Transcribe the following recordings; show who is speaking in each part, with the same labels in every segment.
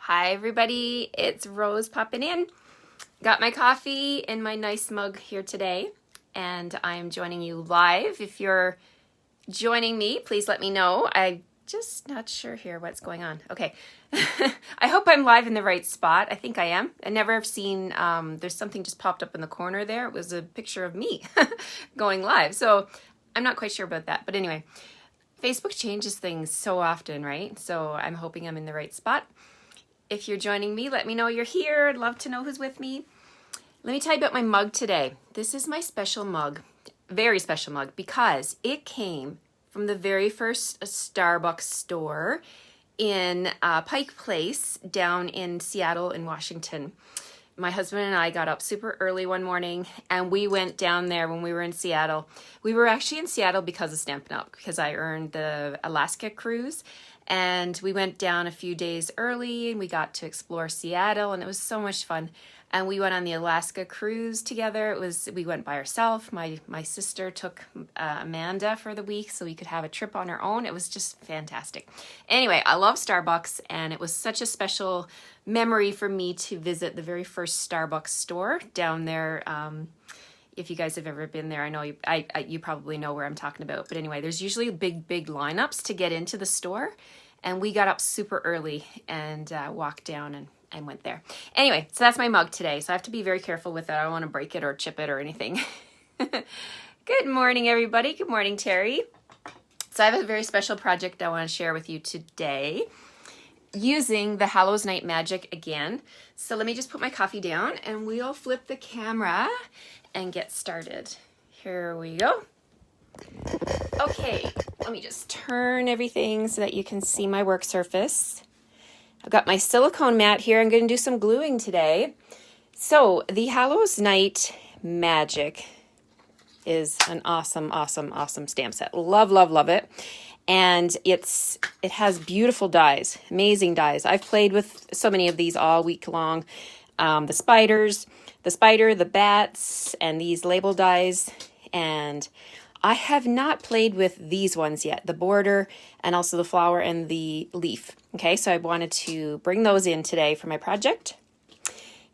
Speaker 1: Hi everybody, it's Rose popping in. Got my coffee in my nice mug here today, and I'm joining you live. If you're joining me, please let me know. I'm just not sure here what's going on. Okay, I hope I'm live in the right spot. I think I am. I never have seen, there's something just popped up in the corner there. It was a picture of me going live, so I'm not quite sure about that. But anyway, Facebook changes things so often, right? So I'm hoping I'm in the right spot. If you're joining me, let me know you're here. I'd love to know who's with me. Let me tell you about my mug today. This is my special mug, very special mug, because it came from the very first Starbucks store in Pike Place down in Seattle in Washington. My husband and I got up super early one morning and we went down there when we were in Seattle. We were actually in Seattle because of Stampin' Up, because I earned the Alaska cruise. And we went down a few days early and we got to explore Seattle, and it was so much fun. And we went on the Alaska cruise together. We went by ourselves. My sister took Amanda for the week so we could have a trip on our own. It was just fantastic. Anyway, I love Starbucks, and it was such a special memory for me to visit the very first Starbucks store down there. If you guys have ever been there, I know you probably know where I'm talking about. But anyway, there's usually big lineups to get into the store. And we got up super early and walked down and went there. Anyway, so that's my mug today. So I have to be very careful with it. I don't want to break it or chip it or anything. Good morning, everybody. Good morning, Terry. So I have a very special project I want to share with you today, using the Hallows Night Magic again. So let me just put my coffee down and we'll flip the camera and get started. Here we go. Okay, let me just turn everything so that you can see my work surface. I've got my silicone mat here. I'm going to do some gluing today. So the Hallows Night Magic is an awesome stamp set. Love it. And it has beautiful dies, amazing dies. I've played with so many of these all week long. The spider, the bats, and these label dies. And I have not played with these ones yet, the border and also the flower and the leaf. Okay, so I wanted to bring those in today for my project.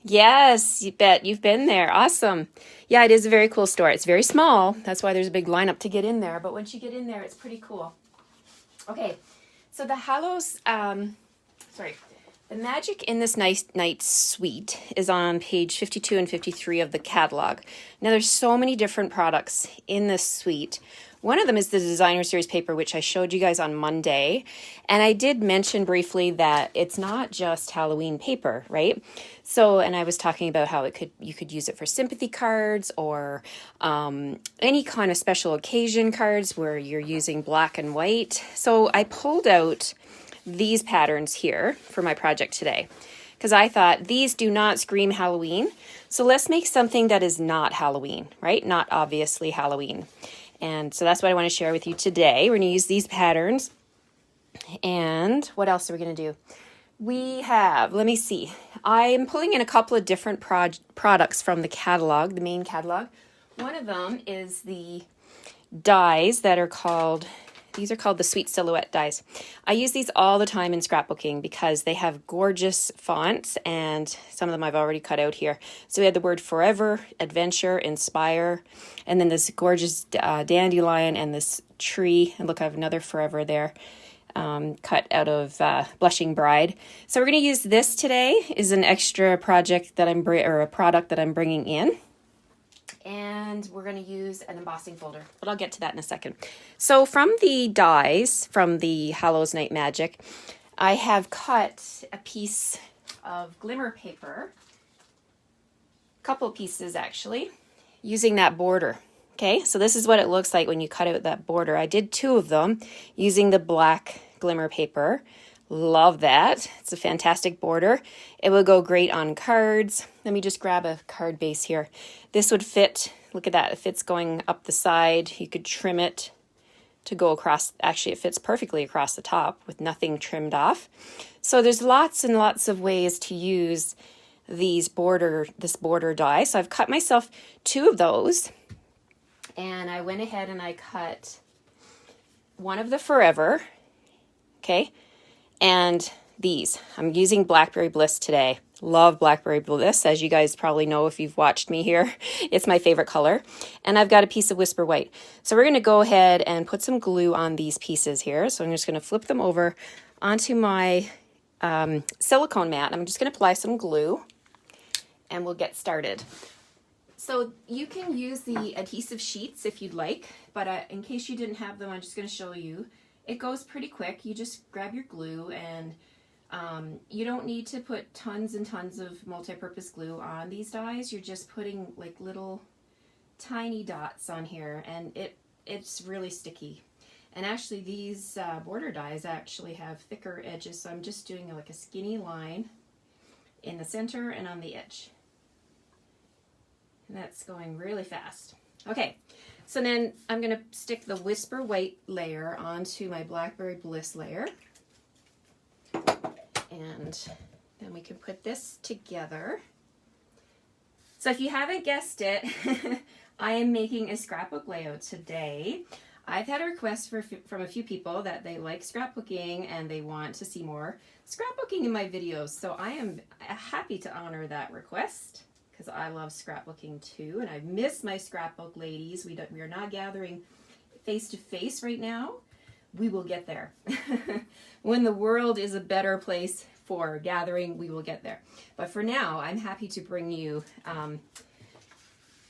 Speaker 1: Yes, you bet you've been there. Awesome. Yeah, it is a very cool store. It's very small. That's why there's a big lineup to get in there. But once you get in there, it's pretty cool. Okay, so the Hallows, the magic in this night suite is on page 52 and 53 of the catalog. Now there's so many different products in this suite. One of them is the designer series paper, which I showed you guys on Monday. And I did mention briefly that it's not just Halloween paper, right? So, and I was talking about how you could use it for sympathy cards or any kind of special occasion cards where you're using black and white. So I pulled out these patterns here for my project today, because I thought these do not scream Halloween. So let's make something that is not Halloween, right? Not obviously Halloween. And so that's what I want to share with you today. We're going to use these patterns. And what else are we going to do? We have, let me see. I'm pulling in a couple of different products from the catalog, the main catalog. One of them is the dies that are called, these are called the Sweet Silhouette dies. I use these all the time in scrapbooking because they have gorgeous fonts, and some of them I've already cut out here. So we had the word forever, adventure, inspire, and then this gorgeous dandelion and this tree. And look, I have another forever there, cut out of Blushing Bride. So we're going to use this today. Is an extra project that a product that I'm bringing in. And we're going to use an embossing folder, but I'll get to that in a second. So from the dies, from the Hallows Night Magic, I have cut a piece of glimmer paper, a couple pieces actually, using that border. Okay, so this is what it looks like when you cut out that border. I did 2 of them using the black glimmer paper. Love that. It's a fantastic border. It will go great on cards. Let me just grab a card base here. This would fit, look at that, it fits going up the side. You could trim it to go across. Actually, it fits perfectly across the top with nothing trimmed off. So there's lots and lots of ways to use this border die. So I've cut myself 2 of those. And I went ahead and I cut one of the forever, okay? And these. I'm using Blackberry Bliss today. Love Blackberry Bliss, as you guys probably know if you've watched me here. It's my favorite color. And I've got a piece of Whisper White. So we're going to go ahead and put some glue on these pieces here. So I'm just going to flip them over onto my silicone mat. I'm just going to apply some glue and we'll get started. So you can use the adhesive sheets if you'd like, but in case you didn't have them, I'm just going to show you. It goes pretty quick. You just grab your glue and you don't need to put tons and tons of multi-purpose glue on these dies. You're just putting like little tiny dots on here, and it's really sticky. And actually these border dies actually have thicker edges, so I'm just doing like a skinny line in the center and on the edge. And that's going really fast. Okay, so then I'm going to stick the Whisper White layer onto my Blackberry Bliss layer. And then we can put this together. So if you haven't guessed it, I am making a scrapbook layout today. I've had a request from a few people that they like scrapbooking and they want to see more scrapbooking in my videos. So I am happy to honor that request because I love scrapbooking too. And I miss my scrapbook ladies. We are not gathering face to face right now. We will get there. When the world is a better place for gathering, we will get there. But for now, I'm happy to bring you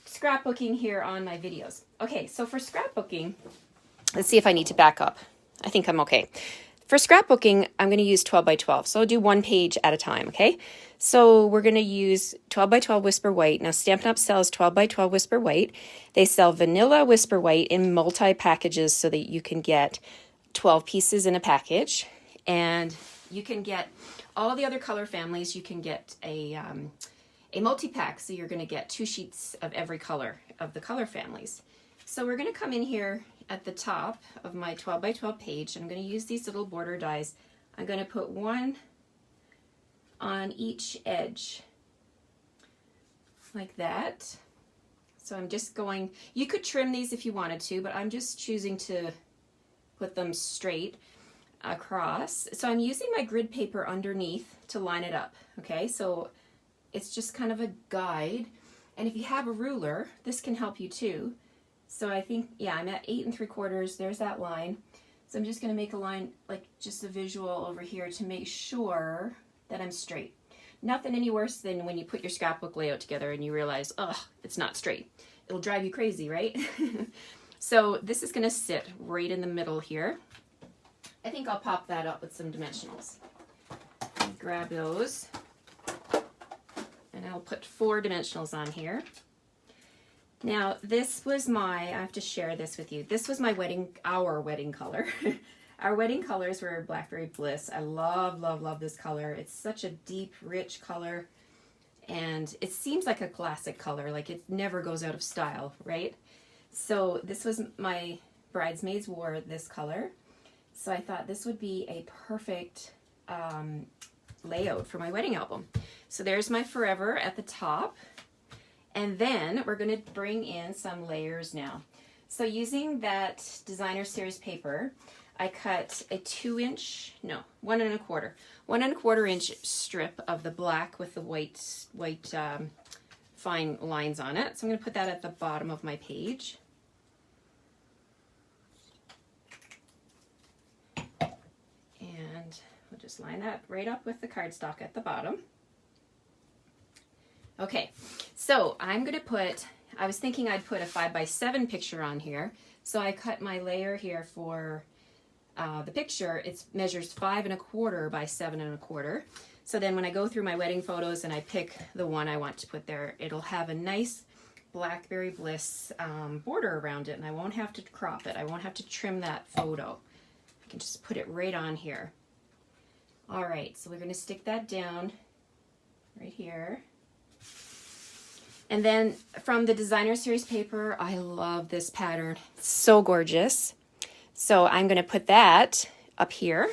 Speaker 1: scrapbooking here on my videos. Okay, so for scrapbooking, let's see if I need to back up. I think I'm okay. For scrapbooking, I'm going to use 12 by 12. So I'll do one page at a time, okay? So we're going to use 12 by 12 Whisper White. Now Stampin' Up! Sells 12 by 12 Whisper White. They sell vanilla Whisper White in multi-packages so that you can get 12 pieces in a package. And you can get all the other color families. You can get a multi-pack, so you're going to get 2 sheets of every color of the color families. So we're going to come in here at the top of my 12 by 12 page. I'm going to use these little border dies. I'm going to put one on each edge like that. So I'm just going, you could trim these if you wanted to, but I'm just choosing to put them straight across. So I'm using my grid paper underneath to line it up. Okay, so it's just kind of a guide. And if you have a ruler, this can help you too. So I think, yeah, I'm at 8 3/4. There's that line. So I'm just going to make a line, like just a visual over here to make sure that I'm straight. Nothing any worse than when you put your scrapbook layout together and you realize, oh, it's not straight. It'll drive you crazy, right? So this is going to sit right in the middle here. I think I'll pop that up with some dimensionals. Grab those. And I'll put 4 dimensionals on here. Now, this was I have to share this with you. This was our wedding color. Our wedding colors were Blackberry Bliss. I love, love, love this color. It's such a deep, rich color. And it seems like a classic color, like it never goes out of style, right? So this was, my bridesmaids wore this color. So I thought this would be a perfect layout for my wedding album. So there's my Forever at the top. And then we're going to bring in some layers now. So using that designer series paper, I cut a 1 1/4 inch strip of the black with the white fine lines on it. So I'm going to put that at the bottom of my page. And we'll just line that right up with the cardstock at the bottom. Okay, so I'm going to put, I was thinking I'd put a 5 by 7 picture on here. So I cut my layer here for the picture. It measures 5 1/4 by 7 1/4. So then when I go through my wedding photos and I pick the one I want to put there, it'll have a nice Blackberry Bliss border around it, and I won't have to crop it. I won't have to trim that photo. I can just put it right on here. All right, so we're going to stick that down right here. And then from the designer series paper, I love this pattern. It's so gorgeous. So I'm going to put that up here.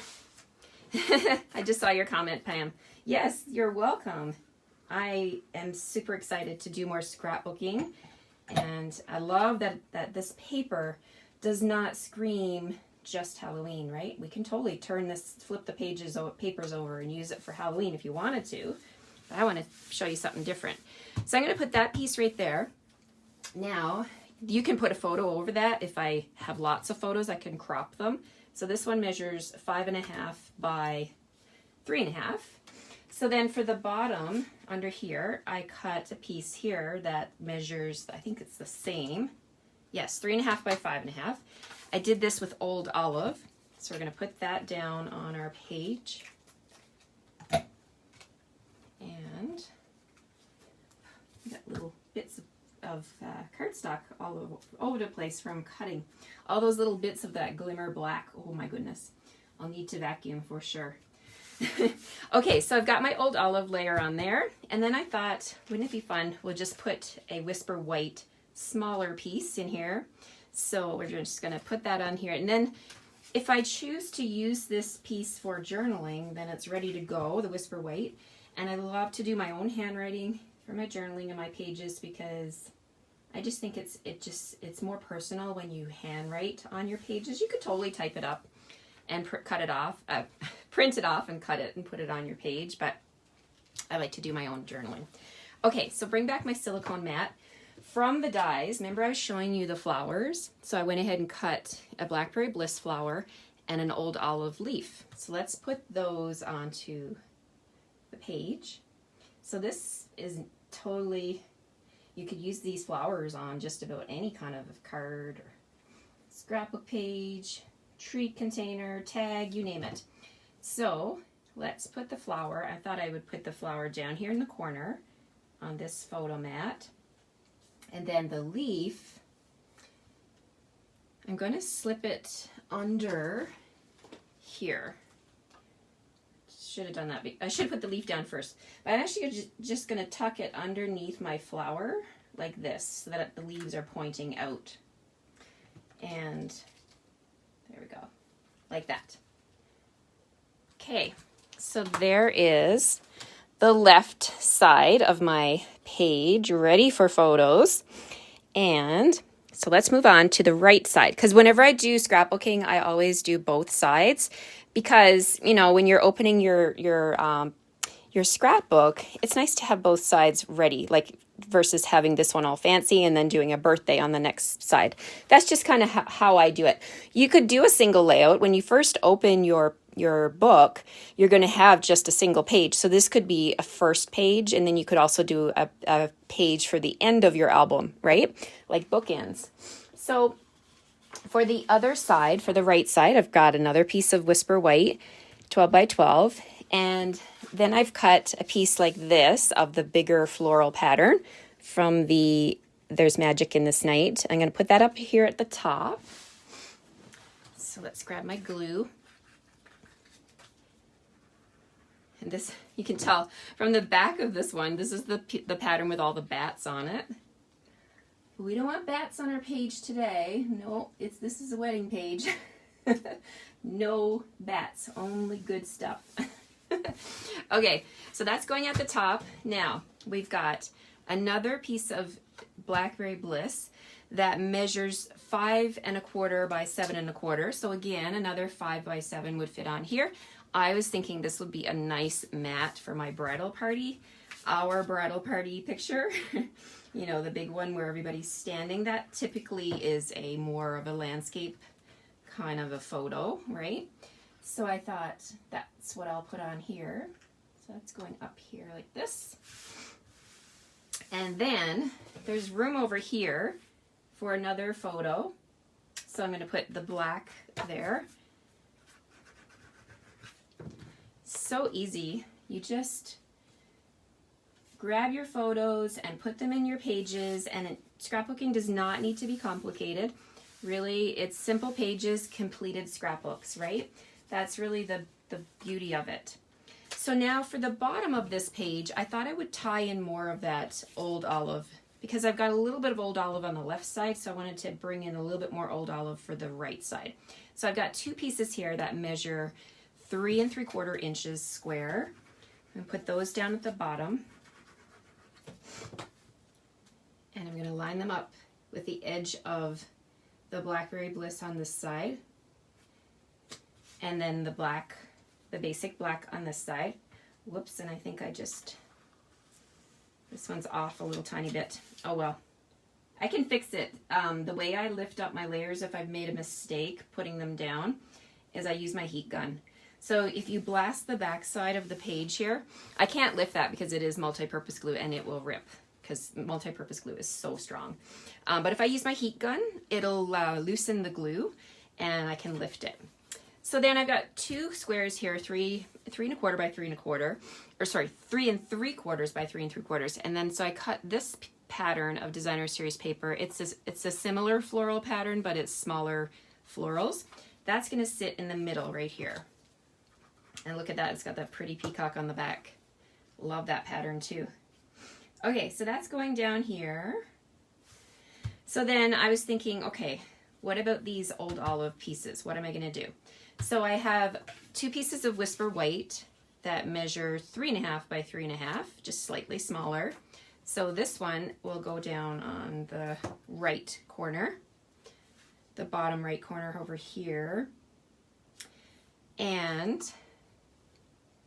Speaker 1: I just saw your comment, Pam. Yes, you're welcome. I am super excited to do more scrapbooking. And I love that this paper does not scream just Halloween, right? We can totally turn this, flip the papers over and use it for Halloween if you wanted to. But I want to show you something different. So I'm going to put that piece right there. Now, you can put a photo over that. If I have lots of photos, I can crop them. So this one measures 5.5 by 3.5. So then for the bottom under here, I cut a piece here that measures, I think it's the same. Yes, 3.5 by 5.5. I did this with Old Olive. So we're going to put that down on our page. And we got little bits of cardstock all over the place from cutting. All those little bits of that glimmer black. Oh my goodness. I'll need to vacuum for sure. Okay, so I've got my Old Olive layer on there, and then I thought, wouldn't it be fun, we'll just put a Whisper White smaller piece in here. So we're just going to put that on here, and then if I choose to use this piece for journaling, then it's ready to go, the Whisper White. And I love to do my own handwriting for my journaling and my pages because I just think it's more personal when you handwrite on your pages. You could totally type it up and cut it off, print it off and cut it and put it on your page, but I like to do my own journaling. Okay, so bring back my silicone mat. From the dies, remember I was showing you the flowers? So I went ahead and cut a Blackberry Bliss flower and an Old Olive leaf. So let's put those onto the page. So this is totally, you could use these flowers on just about any kind of card or scrapbook page, treat container, tag, you name it. So let's put the flower. I thought I would put the flower down here in the corner on this photo mat. And then the leaf, I'm going to slip it under here. Should have done that. I should have put the leaf down first. But I'm actually just going to tuck it underneath my flower like this so that the leaves are pointing out. And there we go, like that. Okay, so there is the left side of my page ready for photos. And so let's move on to the right side, because whenever I do scrapbooking, I always do both sides because, you know, when you're opening your scrapbook, it's nice to have both sides ready, like versus having this one all fancy and then doing a birthday on the next side. That's just kind of how I do it. You could do a single layout. When you first open your book, you're going to have just a single page. So this could be a first page, and then you could also do a page for the end of your album, right? Like bookends. So for the other side, for the right side, I've got another piece of Whisper White, 12 by 12, and then I've cut a piece like this of the bigger floral pattern from the There's Magic in This Night. I'm going to put that up here at the top. So let's grab my glue. And this, you can tell from the back of this one, this is the pattern with all the bats on it. We don't want bats on our page today. No, this is a wedding page. No bats, only good stuff. Okay, so that's going at the top. Now, we've got another piece of Blackberry Bliss that measures 5 1/4 by 7 1/4. So again, another 5 by 7 would fit on here. I was thinking this would be a nice mat for my bridal party, our bridal party picture. You know, the big one where everybody's standing. That typically is a more of a landscape kind of a photo, right? So I thought that's what I'll put on here. So that's going up here like this. And then there's room over here for another photo. So I'm going to put the black there. So easy. You just grab your photos and put them in your pages, and scrapbooking does not need to be complicated. Really, it's simple pages, completed scrapbooks, right? That's really the beauty of it. So now for the bottom of this page, I thought I would tie in more of that Old Olive because I've got a little bit of Old Olive on the left side, so I wanted to bring in a little bit more Old Olive for the right side. So I've got two pieces here that measure 3 3/4 inches square. I'm going to put those down at the bottom. And I'm going to line them up with the edge of the Blackberry Bliss on this side. and then the black, the basic black on this side. Whoops, and I think this one's off a little tiny bit. Oh well, I can fix it. The way I lift up my layers if I've made a mistake putting them down is I use my heat gun. So if you blast the back side of the page here, I can't lift that because it is multi-purpose glue and it will rip because multi-purpose glue is so strong. But if I use my heat gun, it'll loosen the glue and I can lift it. So then I've got two squares here, 3 1/4 by 3 1/4, or sorry, 3 3/4 by 3 3/4. And then so I cut this pattern of Designer Series paper. It's a similar floral pattern, but it's smaller florals. That's gonna sit in the middle right here. And look at that, it's got that pretty peacock on the back. Love that pattern too. Okay, so that's going down here. So then I was thinking, okay, what about these old olive pieces? What am I gonna do? So I have 2 pieces of Whisper White that measure 3 1/2 by 3 1/2, just slightly smaller. So this one will go down on the right corner, the bottom right corner over here. And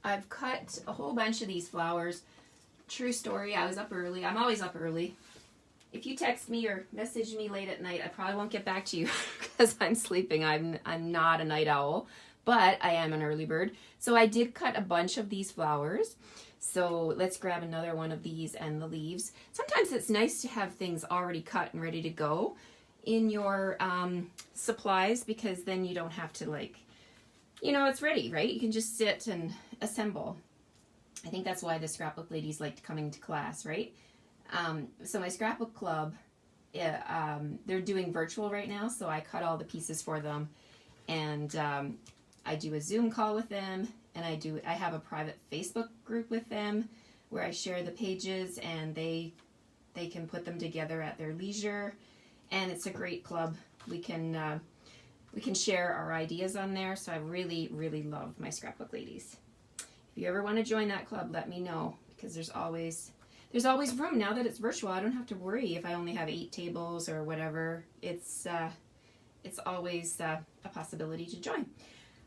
Speaker 1: I've cut a whole bunch of these flowers. True story, I was up early. I'm always up early. If you text me or message me late at night, I probably won't get back to you because I'm sleeping. I'm not a night owl, but I am an early bird. So I did cut a bunch of these flowers. So let's grab another one of these and the leaves. Sometimes it's nice to have things already cut and ready to go in your supplies because then you don't have to it's ready, right? You can just sit and assemble. I think that's why the Scrapbook ladies liked coming to class, right? So my Scrapbook club, they're doing virtual right now, so I cut all the pieces for them, and I do a Zoom call with them, and I have a private Facebook group with them where I share the pages, and they can put them together at their leisure, and it's a great club. We can share our ideas on there, so I really, really love my Scrapbook ladies. If you ever want to join that club, let me know, because there's always room. Now that it's virtual, I don't have to worry if I only have 8 tables or whatever. It's always a possibility to join.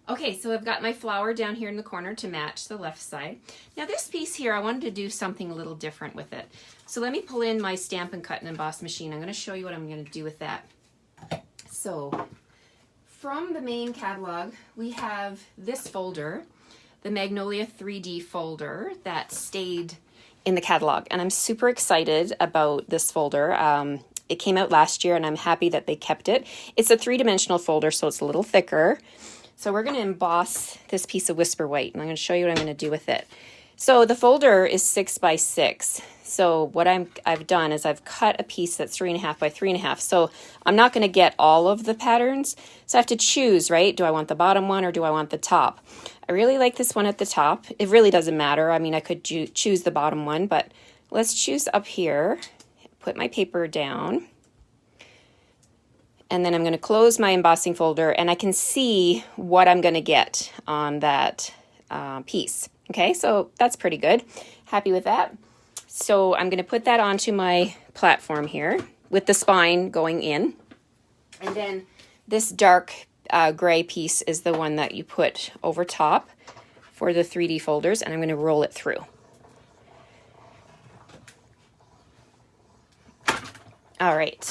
Speaker 1: Okay, so I've got my flower down here in the corner to match the left side. Now this piece here, I wanted to do something a little different with it. So let me pull in my Stamp and Cut and Emboss machine. I'm going to show you what I'm going to do with that. So from the main catalog, we have this folder, the Magnolia 3D folder that stayed in the catalog. And I'm super excited about this folder. It came out last year and I'm happy that they kept it. It's a 3-dimensional folder, so it's a little thicker. So we're going to emboss this piece of Whisper White, and I'm going to show you what I'm going to do with it. So the folder is 6 by 6. So what I've done is I've cut a piece that's 3 1/2 by 3 1/2. So I'm not going to get all of the patterns. So I have to choose, right? Do I want the bottom one or do I want the top? I really like this one at the top. It really doesn't matter. I mean, I could choose the bottom one, but let's choose up here. Put my paper down. And then I'm going to close my embossing folder, and I can see what I'm going to get on that piece. Okay, so that's pretty good. Happy with that. So I'm going to put that onto my platform here with the spine going in. And then this dark gray piece is the one that you put over top for the 3D folders, and I'm going to roll it through. All right,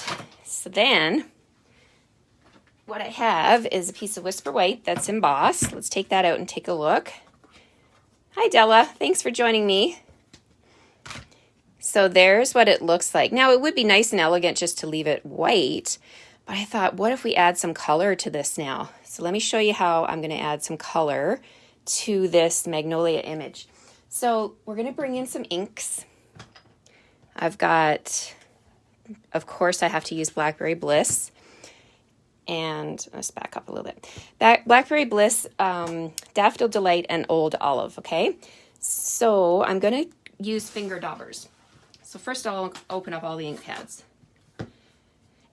Speaker 1: so then what I have is a piece of Whisper White that's embossed. Let's take that out and take a look. Hi, Della. Thanks for joining me. So there's what it looks like. Now, it would be nice and elegant just to leave it white, but I thought, what if we add some color to this now? So let me show you how I'm going to add some color to this Magnolia image. So we're going to bring in some inks. I've got, of course, I have to use Blackberry Bliss. And let's back up a little bit. Blackberry Bliss, Daffodil Delight, and Old Olive, okay? So I'm going to use finger daubers. So first I'll open up all the ink pads.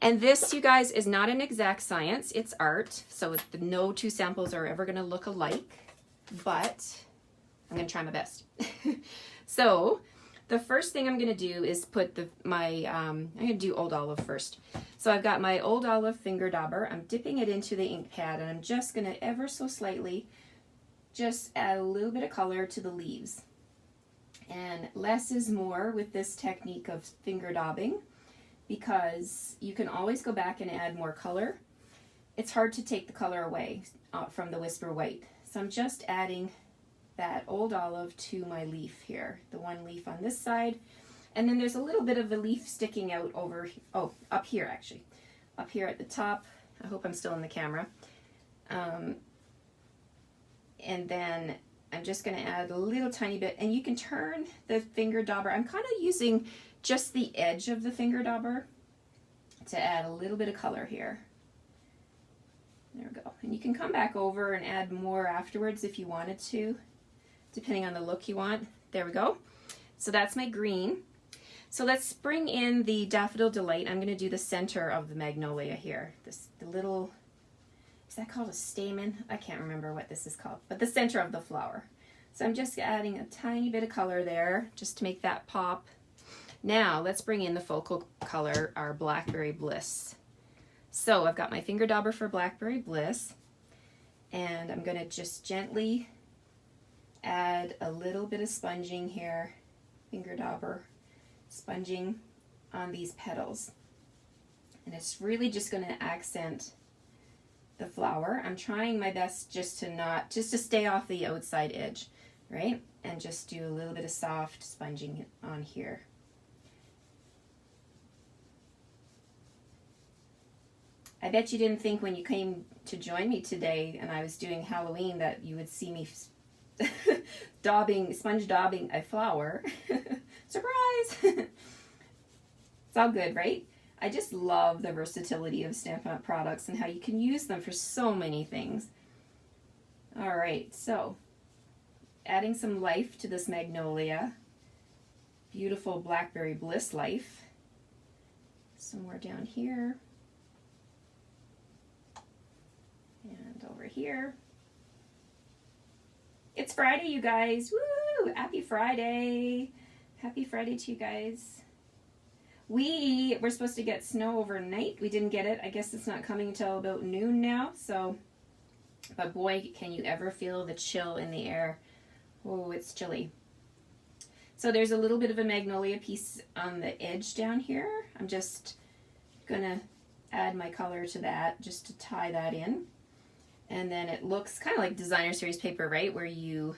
Speaker 1: And this, you guys, is not an exact science. It's art. So no 2 samples are ever going to look alike. But I'm going to try my best. So the first thing I'm going to do is put I'm going to do Old Olive first. So I've got my Old Olive finger dauber. I'm dipping it into the ink pad, and I'm just going to ever so slightly just add a little bit of color to the leaves. And less is more with this technique of finger daubing, because you can always go back and add more color. It's hard to take the color away from the Whisper White. So I'm just adding that Old Olive to my leaf here, the one leaf on this side. And then there's a little bit of a leaf sticking out over, up here actually. Up here at the top. I hope I'm still in the camera. And then I'm just going to add a little tiny bit, and you can turn the finger dauber. I'm kind of using just the edge of the finger dauber to add a little bit of color here. There we go. And you can come back over and add more afterwards if you wanted to, depending on the look you want. There we go. So that's my green. So let's bring in the Daffodil Delight. I'm going to do the center of the magnolia here. The little, is that called a stamen? I can't remember what this is called, but the center of the flower. So I'm just adding a tiny bit of color there just to make that pop. Now let's bring in the focal color, our Blackberry Bliss. So I've got my finger dauber for Blackberry Bliss, and I'm going to just gently add a little bit of sponging here, finger dauber, sponging on these petals. And it's really just going to accent the flower. I'm trying my best just to stay off the outside edge, right? And just do a little bit of soft sponging on here. I bet you didn't think when you came to join me today and I was doing Halloween that you would see me sponge daubing a flower. Surprise! It's all good, right? I just love the versatility of Stampin' Up! Products and how you can use them for so many things. All right, so adding some life to this magnolia. Beautiful Blackberry Bliss life. Somewhere down here. And over here. It's Friday, you guys. Woo! Happy Friday. Happy Friday to you guys. We were supposed to get snow overnight. We didn't get it. I guess it's not coming until about noon now. So, but boy, can you ever feel the chill in the air. Oh, it's chilly. So there's a little bit of a magnolia piece on the edge down here. I'm just gonna add my color to that just to tie that in. And then it looks kind of like designer series paper, right? Where you,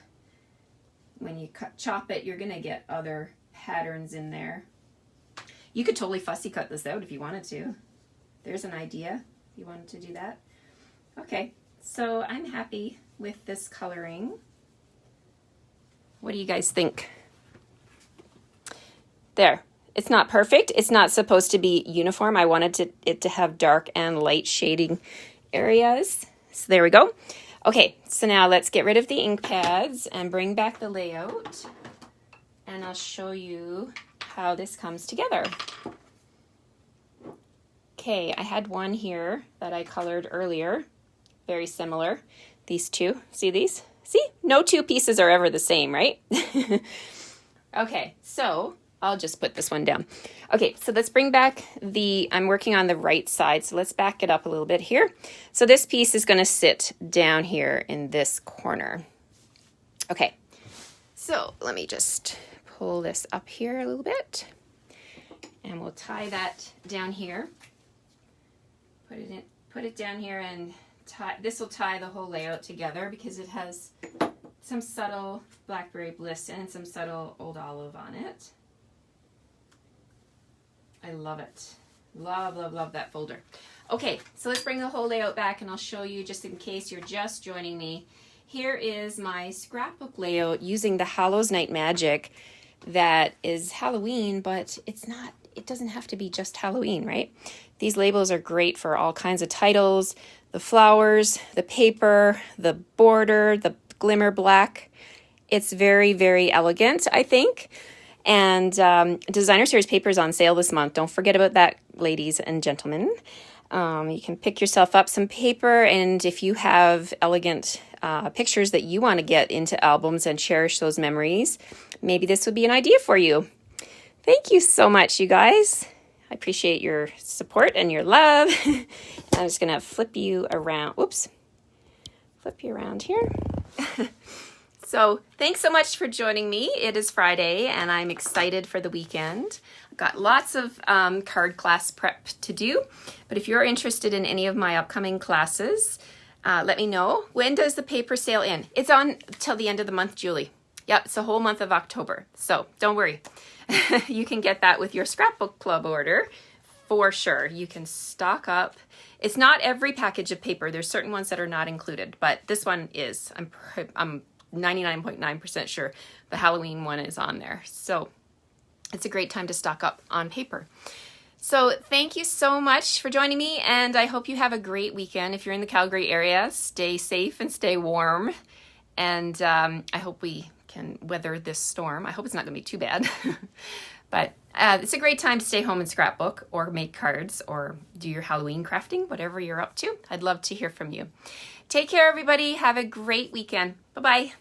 Speaker 1: when you chop it, you're gonna get other patterns in there. You could totally fussy cut this out if you wanted to. There's an idea if you wanted to do that. Okay, so I'm happy with this coloring. What do you guys think? There. It's not perfect. It's not supposed to be uniform. I wanted it to have dark and light shading areas. So there we go. Okay, so now let's get rid of the ink pads and bring back the layout. And I'll show you how this comes together. Okay, I had one here that I colored earlier. Very similar. These two. See these? See? No two pieces are ever the same, right? Okay, so I'll just put this one down. Okay, so let's bring back I'm working on the right side, so let's back it up a little bit here. So this piece is going to sit down here in this corner. Okay, so let me just pull this up here a little bit, and we'll tie that down here. Put it down here, and this will tie the whole layout together because it has some subtle Blackberry Bliss and some subtle Old Olive on it. I love it. Love, love, love that folder. Okay, so let's bring the whole layout back, and I'll show you just in case you're just joining me. Here is my scrapbook layout using the Hallows Night Magic that is Halloween, but it doesn't have to be just Halloween, right? These labels are great for all kinds of titles, the flowers, the paper, the border, the glimmer black. It's very, very elegant, I think. And designer series paper is on sale this month. Don't forget about that, ladies and gentlemen. You can pick yourself up some paper, and if you have elegant pictures that you want to get into albums and cherish those memories, maybe this would be an idea for you. Thank you so much, you guys. I appreciate your support and your love. I'm just going to flip you around. Whoops. Flip you around here. So thanks so much for joining me. It is Friday and I'm excited for the weekend. I've got lots of card class prep to do, but if you're interested in any of my upcoming classes, let me know. When does the paper sale end? It's on till the end of the month, Julie. Yep, it's the whole month of October. So don't worry. You can get that with your Scrapbook Club order for sure. You can stock up. It's not every package of paper. There's certain ones that are not included, but this one is. I'm 99.9% sure the Halloween one is on there. So it's a great time to stock up on paper. So thank you so much for joining me, and I hope you have a great weekend. If you're in the Calgary area, stay safe and stay warm. And I hope we can weather this storm. I hope it's not going to be too bad. But it's a great time to stay home and scrapbook or make cards or do your Halloween crafting, whatever you're up to. I'd love to hear from you. Take care, everybody. Have a great weekend. Bye-bye.